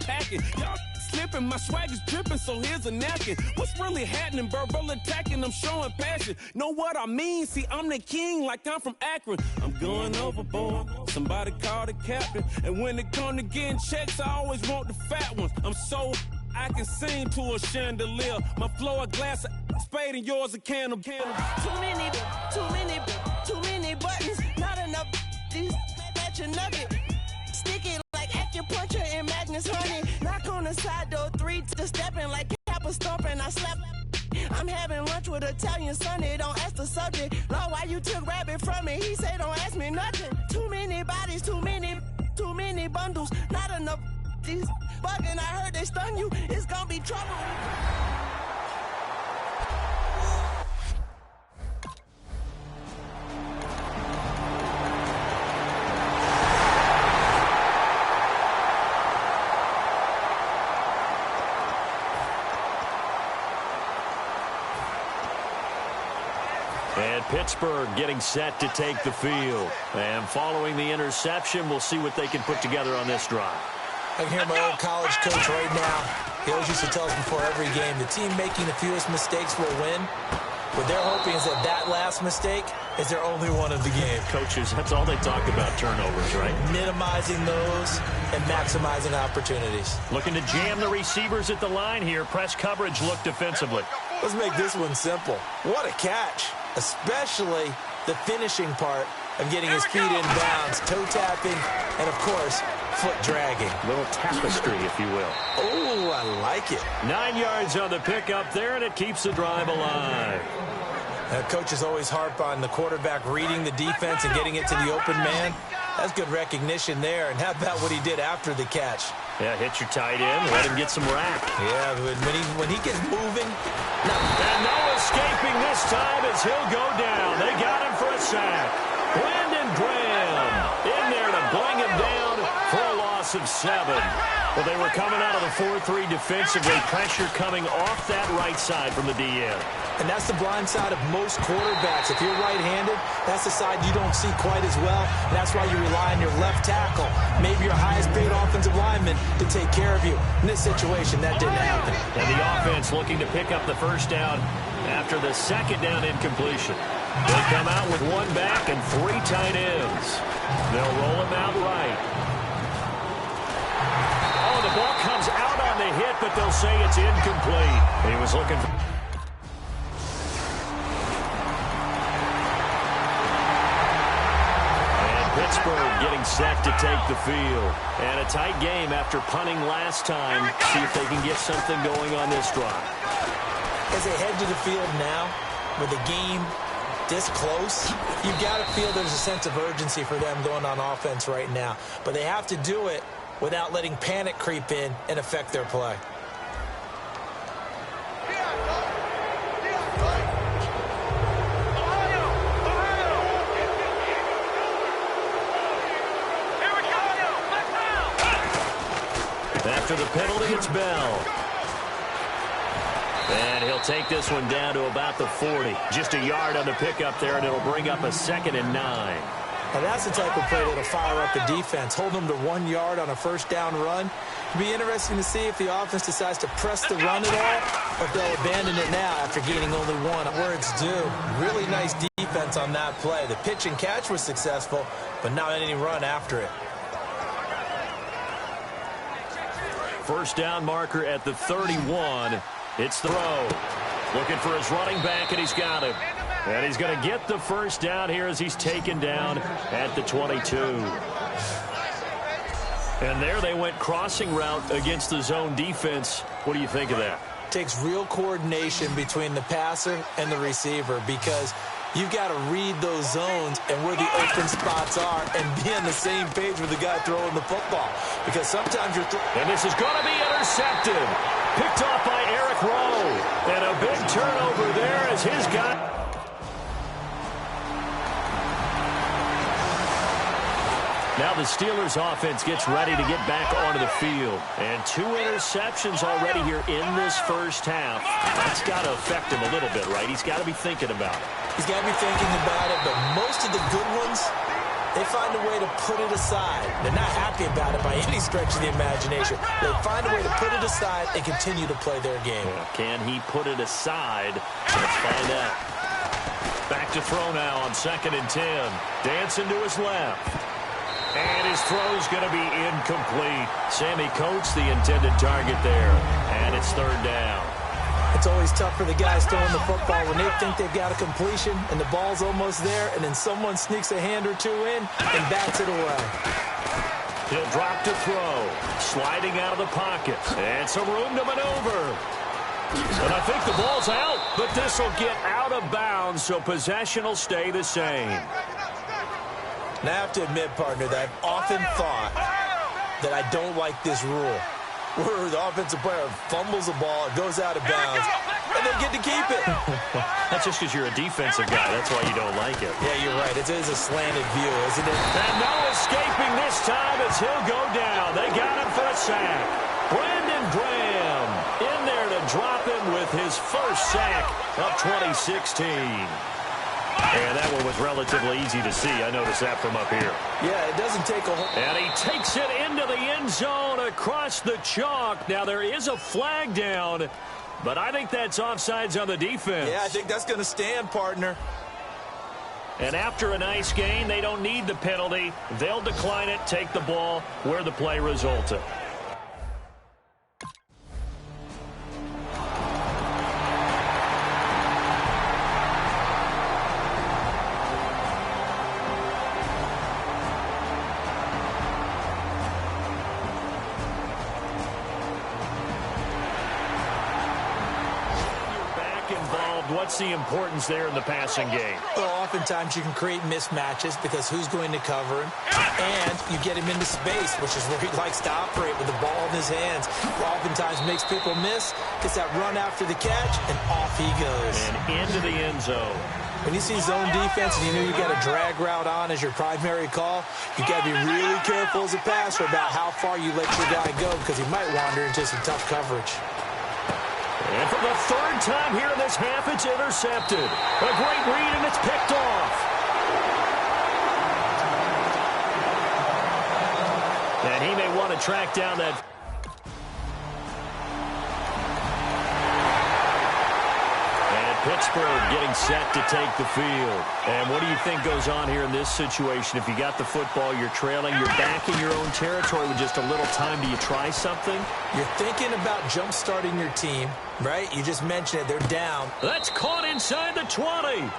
packing. Y'all slipping, my swag is dripping, so here's a napkin. What's really happening? Verbal attacking, I'm showing passion. Know what I mean? See, I'm the king like I'm from Akron. I'm going overboard. Somebody call the captain. And when it come to getting checks, I always want the fat ones. I'm so I can sing to a chandelier. My flow a glass of spade and yours a candle. Too many buttons. Not enough these at your nugget. Sticky like acupuncture and Magnus honey. Knock on the side door, 3 to stepping like Kappa stomping. I slap. I'm having lunch with Italian Sonny. Don't ask the subject. Lord, why you took rabbit from me? He say don't ask me nothing. Too many bodies, too many bundles. Not enough these bugging. I heard they stun you. It's gonna be trouble. And Pittsburgh getting set to take the field. And following the interception, we'll see what they can put together on this drive. I can hear my old college coach right now. He always used to tell us before every game, the team making the fewest mistakes will win. What they're hoping is that last mistake is their only one of the game. Coaches, that's all they talk about, turnovers, right? Minimizing those and maximizing opportunities. Looking to jam the receivers at the line here. Press coverage look defensively. Let's make this one simple. What a catch. Especially the finishing part of getting his feet in bounds, toe tapping, and of course, foot dragging. Little tapestry, if you will. Oh, I like it. 9 yards on the pickup there, and it keeps the drive alive. Coaches always harp on the quarterback reading the defense and getting it to the open man. That's good recognition there. And how about what he did after the catch? Yeah, hit your tight end, let him get some rack. Yeah, when he gets moving. And no escaping this time as he'll go down. They got him for a sack. Brandon Graham in there to bring him down for a loss of 7. Well, they were coming out of the 4-3 defensively. Pressure coming off that right side from the DN. And that's the blind side of most quarterbacks. If you're right-handed, that's the side you don't see quite as well. And that's why you rely on your left tackle, maybe your highest-paid offensive lineman, to take care of you. In this situation, that didn't happen. And the offense looking to pick up the first down after the second down incompletion. They come out with 1 back and 3 tight ends. They'll roll him out right. Oh, the ball comes out on the hit, but they'll say it's incomplete. He was looking for... Pittsburgh getting set to take the field. And a tight game after punting last time. See if they can get something going on this drive. As they head to the field now, with the game this close, you've got to feel there's a sense of urgency for them going on offense right now. But they have to do it without letting panic creep in and affect their play. After the penalty, it's Bell. And he'll take this one down to about the 40. Just a yard on the pickup there, and it'll bring up a 2nd and 9. Now that's the type of play that'll fire up the defense. Hold them to 1 yard on a first down run. It'll be interesting to see if the offense decides to press the run at all, or if they'll abandon it now after gaining only 1. Where it's due. Really nice defense on that play. The pitch and catch was successful, but not any run after it. First down marker at the 31. It's the throw. Looking for his running back, and he's got him. And he's going to get the first down here as he's taken down at the 22. And there they went crossing route against the zone defense. What do you think of that? Takes real coordination between the passer and the receiver, because you've got to read those zones and where the open spots are and be on the same page with the guy throwing the football. Because sometimes you're... And this is going to be intercepted. Picked off by Eric Rowe. And a big turnover there as his guy... Now the Steelers offense gets ready to get back onto the field. And 2 interceptions already here in this first half. That's got to affect him a little bit, right? He's got to be thinking about it. He's got to be thinking about it, but most of the good ones, They find a way to put it aside. They're not happy about it by any stretch of the imagination. They find a way to put it aside and continue to play their game. Can he put it aside? Let's find out. Back to throw now on 2nd and 10. Dancing to his left. And his throw's going to be incomplete. Sammy Coates, the intended target there. And it's 3rd down. It's always tough for the guys throwing the football when they think they've got a completion and the ball's almost there, and then someone sneaks a hand or two in and bats it away. He'll drop to throw. Sliding out of the pocket. And some room to maneuver. And I think the ball's out, but this will get out of bounds, so possession will stay the same. Now, I have to admit, partner, that I've often thought that I don't like this rule, where the offensive player fumbles the ball, it goes out of bounds, and they get to keep it. That's just because you're a defensive guy. That's why you don't like it. Yeah, you're right. It is a slanted view, isn't it? And no escaping this time as he'll go down. They got him for a sack. Brandon Graham in there to drop him with his first sack of 2016. And that one was relatively easy to see. I noticed that from up here. Yeah, it doesn't take a whole... And he takes it into the end zone across the chalk. Now, there is a flag down, but I think that's offsides on the defense. Yeah, I think that's going to stand, partner. And after a nice gain, they don't need the penalty. They'll decline it, take the ball where the play resulted. What's the importance there in the passing game? Well, oftentimes you can create mismatches because who's going to cover him? And you get him into space, which is where he likes to operate with the ball in his hands. Oftentimes makes people miss, gets that run after the catch, and off he goes. And into the end zone. When you see zone defense and you know you got a drag route on as your primary call, you got to be really careful as a passer about how far you let your guy go because he might wander into some tough coverage. And for the 3rd time here in this half, it's intercepted. A great read, and it's picked off. And he may want to track down that. And Pittsburgh getting set to take the field. And what do you think goes on here in this situation? If you got the football, you're trailing, you're back in your own territory with just a little time. Do you try something? You're thinking about jump-starting your team, right? You just mentioned it. They're down. That's caught inside the 20.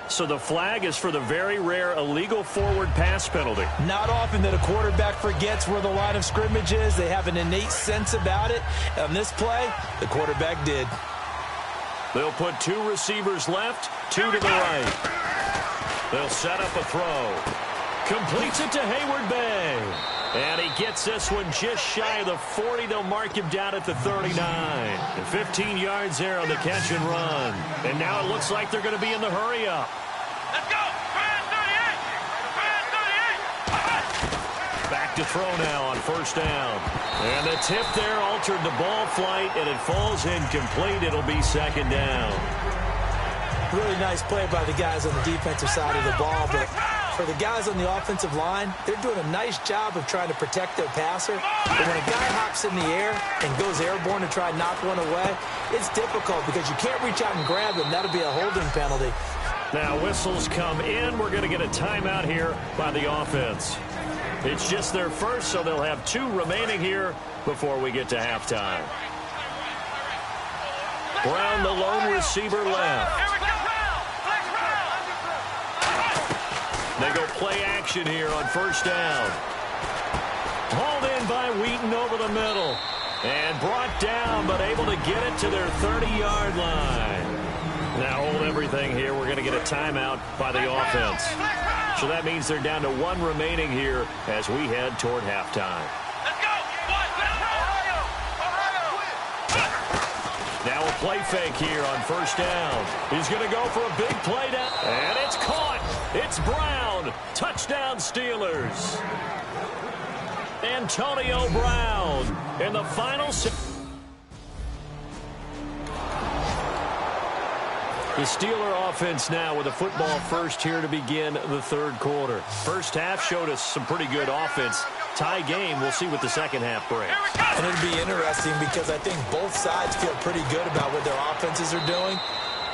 So the flag is for the very rare illegal forward pass penalty. Not often that a quarterback forgets where the line of scrimmage is. They have an innate sense about it. On this play, the quarterback did. They'll put 2 receivers left, 2 to the right. They'll set up a throw. Completes it to Hayward Bay. And he gets this one just shy of the 40. They'll mark him down at the 39. And 15 yards there on the catch and run. And now it looks like they're going to be in the hurry-up. Let's go! Back to throw now on 1st down. And the tip there altered the ball flight, and it falls incomplete. It'll be 2nd down. Really nice play by the guys on the defensive side of the ball, but for the guys on the offensive line, they're doing a nice job of trying to protect their passer. But when a guy hops in the air and goes airborne to try and knock one away, it's difficult because you can't reach out and grab him. That'll be a holding penalty. Now whistles come in. We're going to get a timeout here by the offense. It's just their first, so they'll have 2 remaining here before we get to halftime. Brown, the lone receiver, left. They go play action here on 1st down. Hauled in by Wheaton over the middle. And brought down, but able to get it to their 30-yard line. Now hold everything here. We're going to get a timeout by the offense. So that means they're down to 1 remaining here as we head toward halftime. Now a play fake here on 1st down. He's going to go for a big play down. And it's caught. It's Brown. Touchdown Steelers. Antonio Brown in the final. The Steeler offense now with a football first here to begin the third quarter. First half showed us some pretty good offense. Tie game, we'll see what the second half brings. And it'll be interesting because I think both sides feel pretty good about what their offenses are doing.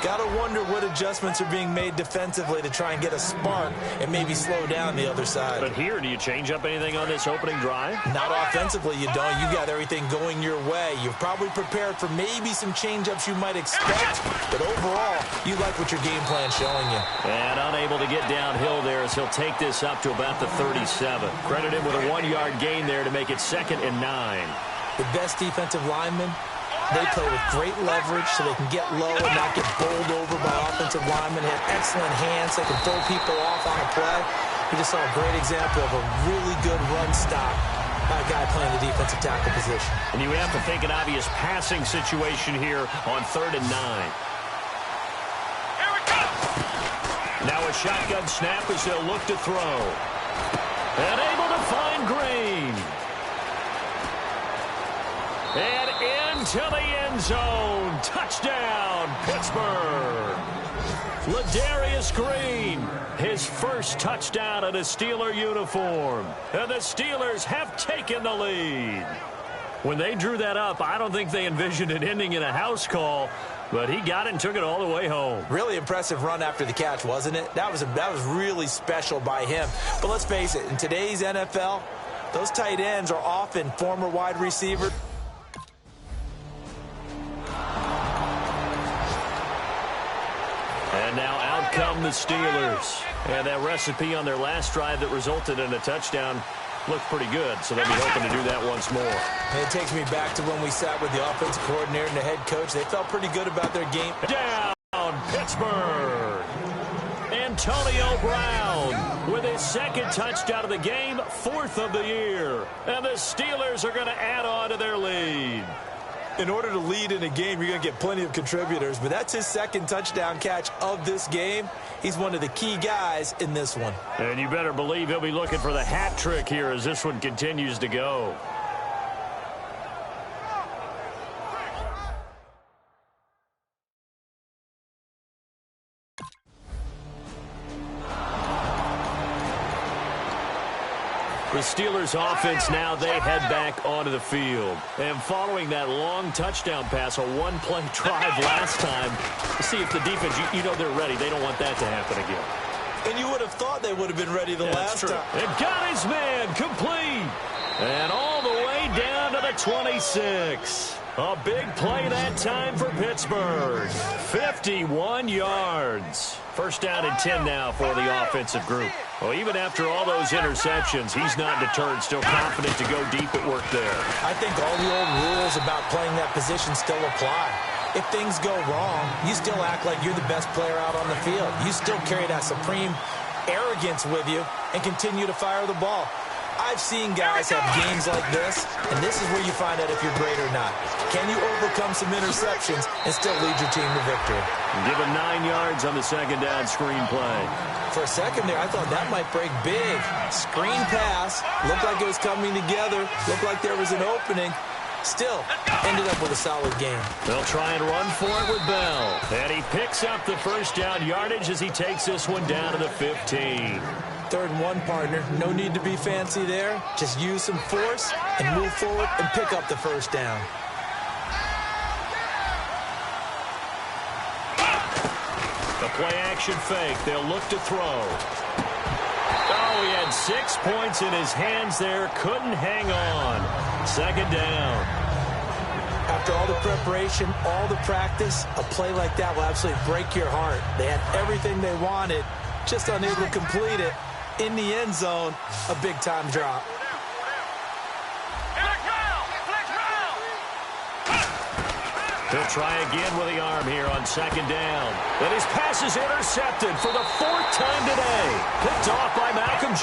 Got to wonder what adjustments are being made defensively to try and get a spark and maybe slow down the other side. But here, do you change up anything on this opening drive? Not offensively, you don't. You got everything going your way. You've probably prepared for maybe some change-ups you might expect, but overall, you like what your game plan's showing you. And unable to get downhill there as he'll take this up to about the 37. Credit him with a 1-yard gain there to make it 2nd and 9. The best defensive linemen, they play with great leverage so they can get low and not get bowled over by offensive linemen. They have excellent hands. They can throw people off on a play. We just saw a great example of a really good run stop by a guy playing the defensive tackle position. And you have to think an obvious passing situation here on 3rd and 9. Now a shotgun snap as they'll look to throw. And able to find Green. And into the end zone. Touchdown, Pittsburgh. Ladarius Green, his first touchdown in a Steeler uniform. And the Steelers have taken the lead. When they drew that up, I don't think they envisioned it ending in a house call, but he got it and took it all the way home. Really impressive run after the catch, wasn't it? That was really special by him. But let's face it, in today's NFL, those tight ends are often former wide receivers. And now out come the Steelers. And that recipe on their last drive that resulted in a touchdown looked pretty good, so they'll be hoping to do that once more. And it takes me back to when we sat with the offensive coordinator and the head coach. They felt pretty good about their game. Down, Pittsburgh. Antonio Brown with his 2nd touchdown of the game, 4th of the year. And the Steelers are going to add on to their lead. In order to lead in a game, you're going to get plenty of contributors, but that's his 2nd touchdown catch of this game. He's one of the key guys in this one. And you better believe he'll be looking for the hat trick here as this one continues to go. The Steelers offense now, they head back onto the field. And following that long touchdown pass, a one-play drive last time, see if the defense, you know they're ready. They don't want that to happen again. And you would have thought they would have been ready the last time. And got his man complete. And all the way down to the 26. A big play that time for Pittsburgh. 51 yards. First down and 10 now for the offensive group. Well, even after all those interceptions, he's not deterred, still confident to go deep at work there. I think all the old rules about playing that position still apply. If things go wrong, you still act like you're the best player out on the field. You still carry that supreme arrogance with you and continue to fire the ball. I've seen guys have games like this, and this is where you find out if you're great or not. Can you overcome some interceptions and still lead your team to victory? Give him 9 yards on the 2nd down screen play. For a second there, I thought that might break big. Screen pass, looked like it was coming together, looked like there was an opening. Still, ended up with a solid game. They'll try and run for it with Bell. And he picks up the first down yardage as he takes this one down to the 15. 3rd and 1, partner. No need to be fancy there. Just use some force and move forward and pick up the first down. The play-action fake. They'll look to throw. Oh, he had 6 points in his hands there. Couldn't hang on. 2nd down. After all the preparation, all the practice, a play like that will absolutely break your heart. They had everything they wanted, just unable to complete it. In the end zone, a big-time drop. He'll try again with the arm here on 2nd down. And his pass is intercepted for the 4th time today. Picked off by Malcolm.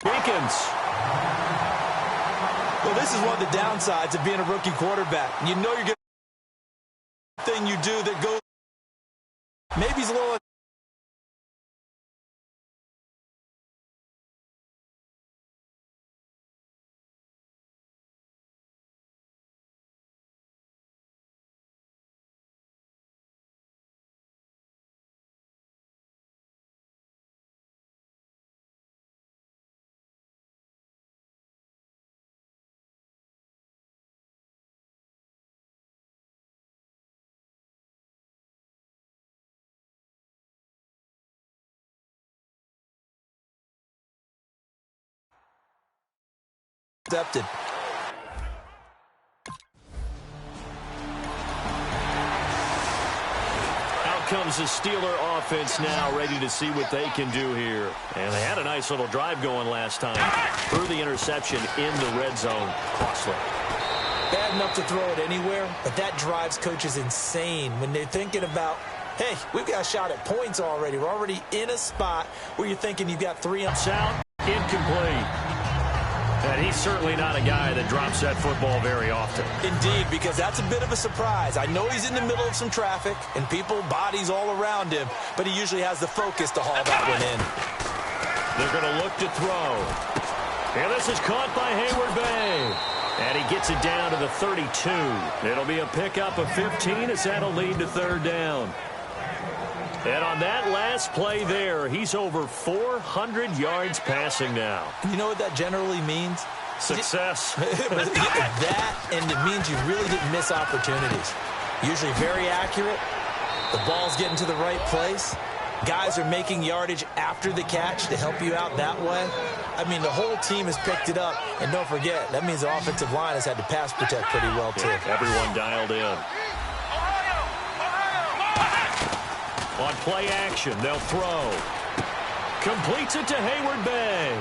Jenkins. Well, this is one of the downsides of being a rookie quarterback. You know you're going to thing you do that goes. Maybe he's a little. Accepted. Out comes the Steeler offense now, ready to see what they can do here. And they had a nice little drive going last time. Threw the interception in the red zone. Costly. Bad enough to throw it anywhere, but that drives coaches insane when they're thinking about, hey, we've got a shot at points already. We're already in a spot where you're thinking you've got 3 on. Out, incomplete. And he's certainly not a guy that drops that football very often. Indeed, because that's a bit of a surprise. I know he's in the middle of some traffic and people, bodies all around him, but he usually has the focus to haul that one in. They're going to look to throw. And this is caught by Hayward Bay. And he gets it down to the 32. It'll be a pickup of 15 as that'll lead to 3rd down. And on that last play there, he's over 400 yards passing now. You know what that generally means? Success. That, and it means you really didn't miss opportunities. Usually very accurate. The ball's getting to the right place. Guys are making yardage after the catch to help you out that way. I mean, the whole team has picked it up. And don't forget, that means the offensive line has had to pass protect pretty well, too. Yeah, everyone dialed in. On play action, they'll throw. Completes it to Hayward Bay.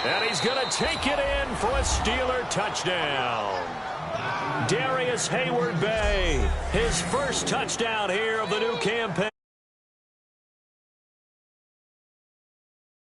And he's going to take it in for a Steeler touchdown. Darius Hayward Bay, his first touchdown here of the new campaign.